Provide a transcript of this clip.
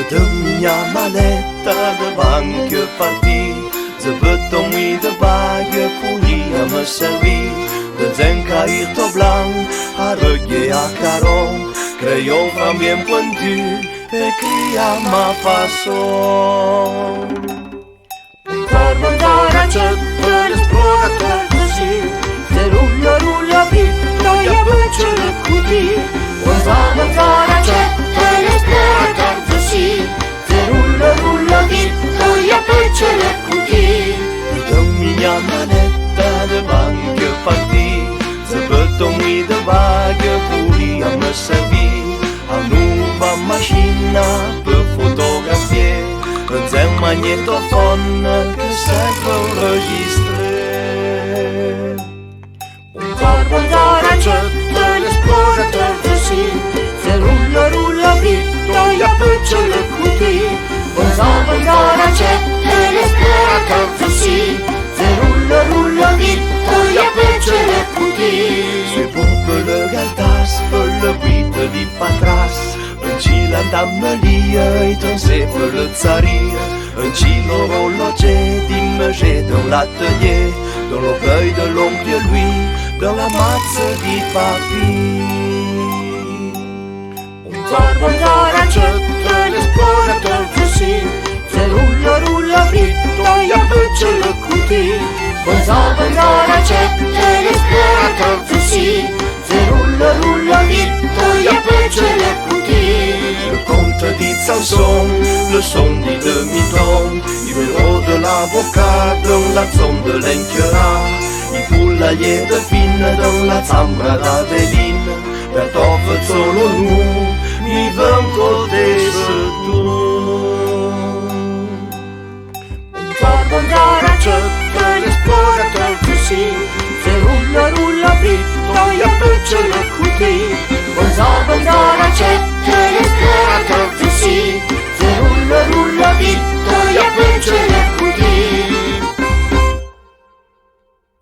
Dă-mi maleta de bancă parti, zăbătă mui de bagă, curia mă servi. Dă-zen caïto blanc, arăghe a caron, crayon am bien pointu, écrit à ma façon. Dar accettă l'esplorateur così, se rulla vite, noi a băciulă cutii. Dar accettă l'esplorateur così, se rulla vite, noi a băciulă cutii. Dă-mi maleta de bancă parti, zăbătă mui de bagă, curia mă servi. Am nova mașina pe fotografie, îți-am magnetofon că să-i vă înregistre. Dar accettă l'esplorateur così, se rulla vite, noi a băciulă cutii. Dar accettă l'esplorateur così, se rulla vite, noi a băciulă cutii. Sui popele galtas, pe le uită di patras, în cila damnălie, îi tonse pe le țarie, în cilo rologe, dimege dans l'atelier, dans l'orgueil de l'oncle lui, dans la mață di papi. Dar accettă l'esplorateur così, se rulla vite, noi a băciulă cutii. Dar accettă l'esplorateur così, se rulla vite, noi a băciulă cutii. Le conte dit Samson, le son dit demi-ton, il bureau de l'avocat dans la zone de l'Enchera, il poulailler de fine dans la zambra d'Adeline, per toffe solo nu, mi vem codesse tu. Dar accettă l'esplorateur così, se rulla vite, noi a băciulă cutii. Dar accettă l'esplorateur così, se rulla vite, noi a băciulă